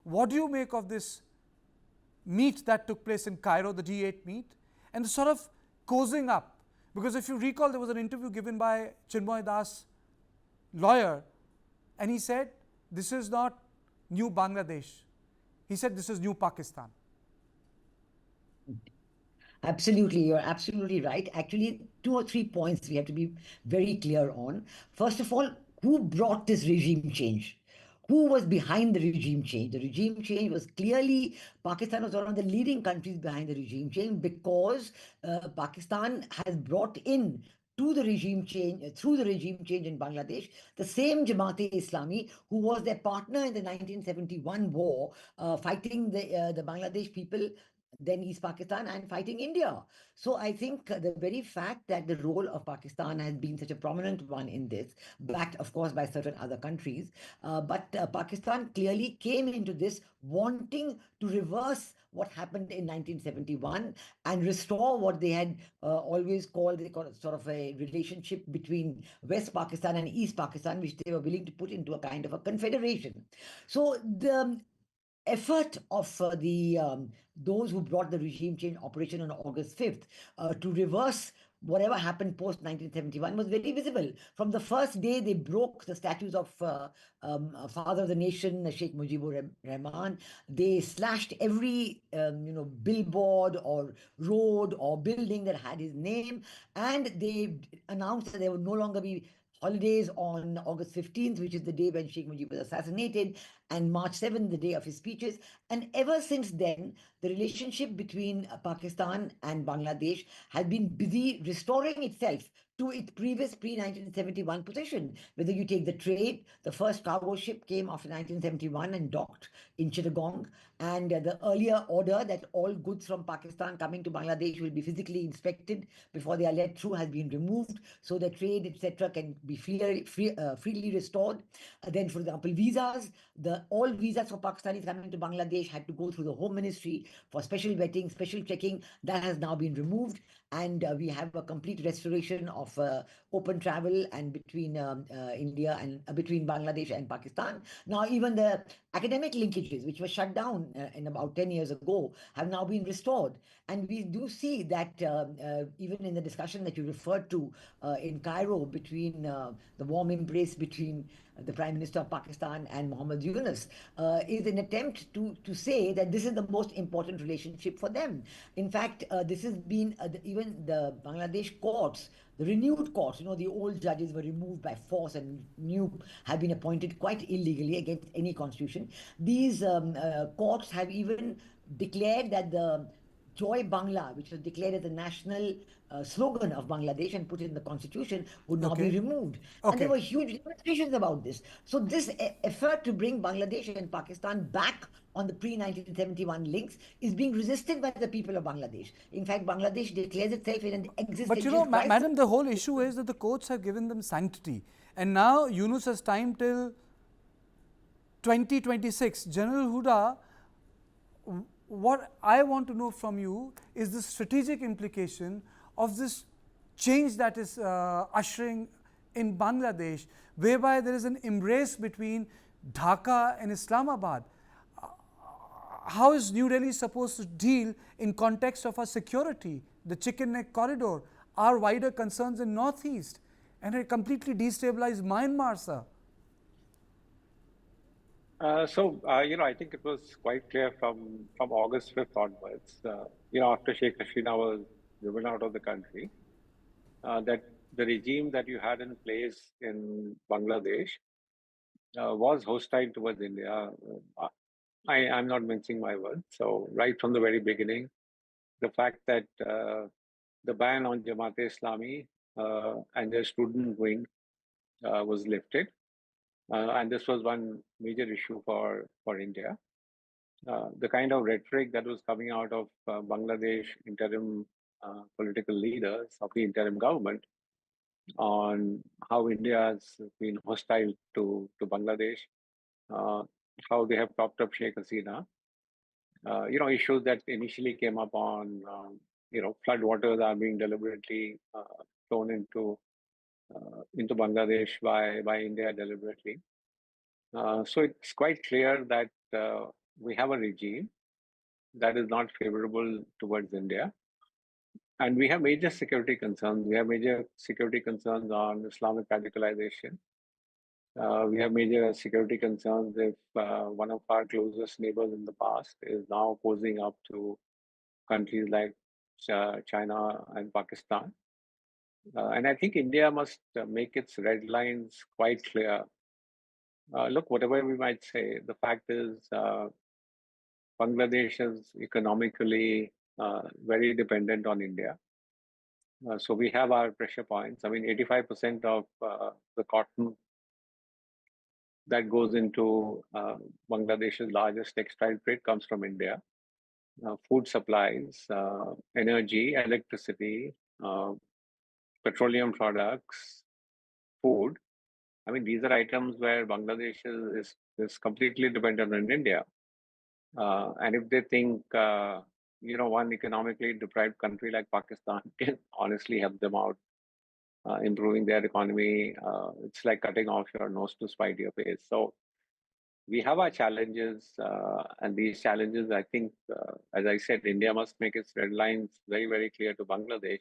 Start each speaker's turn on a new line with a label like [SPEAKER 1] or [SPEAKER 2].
[SPEAKER 1] what do you make of this meet that took place in Cairo, the G8 meet, and the sort of cozying up? Because if you recall, there was an interview given by Chinmoy Das, lawyer, and he said, this is not new Bangladesh. He said, this is new Pakistan.
[SPEAKER 2] Absolutely, you're absolutely right. Actually, 2 or 3 points we have to be very clear on. First of all, who brought this regime change? Who was behind the regime change? The regime change was clearly, Pakistan was one of the leading countries behind the regime change, because Pakistan has brought in to the regime change, through the regime change in Bangladesh, the same Jamaat-e-Islami who was their partner in the 1971 war, fighting the Bangladesh people, then East Pakistan, and fighting India. So I think the very fact that the role of Pakistan has been such a prominent one in this, backed of course by certain other countries, but Pakistan clearly came into this wanting to reverse what happened in 1971 and restore what they had always called sort of a relationship between West Pakistan and East Pakistan, which they were willing to put into a kind of a confederation. So the effort of those who brought the regime change operation on August 5th to reverse whatever happened post 1971 was very visible. From the first day, they broke the statues of father of the nation, Sheikh Mujibur Rahman. They slashed every billboard or road or building that had his name, and they announced that there would no longer be holidays on August 15th, which is the day when Sheikh Mujib was assassinated, and March 7th, the day of his speeches. And ever since then, the relationship between Pakistan and Bangladesh has been busy restoring itself to its previous pre-1971 position. Whether you take the trade, the first cargo ship came after 1971 and docked in Chittagong, and the earlier order that all goods from Pakistan coming to Bangladesh will be physically inspected before they are let through has been removed, so the trade, etc., can be freely restored. Then, for example, visas, all visas for Pakistanis coming to Bangladesh had to go through the Home Ministry for special vetting, special checking. That has now been removed, and we have a complete restoration of open travel and between India and between Bangladesh and Pakistan. Now, even the academic linkages, which were shut down in about 10 years ago, have now been restored. And we do see that even in the discussion that you referred to in Cairo between the warm embrace between the Prime Minister of Pakistan and Muhammad Yunus, is an attempt to say that this is the most important relationship for them. In fact, this has been even the Bangladesh courts, the renewed courts, the old judges were removed by force and new have been appointed quite illegally against any constitution. These courts have even declared that the Joy Bangla, which was declared as the national slogan of Bangladesh and put in the constitution, would now be removed. And there were huge demonstrations about this. So this effort to bring Bangladesh and Pakistan back on the pre-1971 links is being resisted by the people of Bangladesh. In fact, Bangladesh declares itself in an existential crisis.
[SPEAKER 1] Madam, the whole issue is that the courts have given them sanctity. And now Yunus has time till 2026. General Huda, what I want to know from you is the strategic implication of this change that is ushering in Bangladesh, whereby there is an embrace between Dhaka and Islamabad. How is New Delhi supposed to deal in context of our security, the chicken neck corridor, our wider concerns in Northeast, and a completely destabilized Myanmar, sir?
[SPEAKER 3] I think it was quite clear from August 5th onwards, after Sheikh Hasina was driven out of the country, that the regime that you had in place in Bangladesh was hostile towards India. I'm not mincing my words. So right from the very beginning, the fact that the ban on Jamaat-e-Islami and their student wing was lifted, and this was one major issue for India. The kind of rhetoric that was coming out of Bangladesh interim political leaders of the interim government on how India has been hostile to Bangladesh, how they have propped up Sheikh Hasina, issues that initially came up on, floodwaters are being deliberately thrown into Bangladesh by India deliberately. So it's quite clear that we have a regime that is not favorable towards India. And we have major security concerns. We have major security concerns on Islamic radicalization. We have major security concerns if one of our closest neighbors in the past is now posing up to countries like China and Pakistan. And I think India must make its red lines quite clear. Look, whatever we might say, the fact is Bangladesh is economically very dependent on India. So we have our pressure points. I mean, 85% of the cotton that goes into Bangladesh's largest textile trade comes from India. Food supplies, energy, electricity, petroleum products, food. I mean, these are items where Bangladesh is completely dependent on India. And if they think, one economically deprived country like Pakistan can honestly help them out, improving their economy, it's like cutting off your nose to spite your face. So we have our challenges, and these challenges, I think, as I said, India must make its red lines very, very clear to Bangladesh.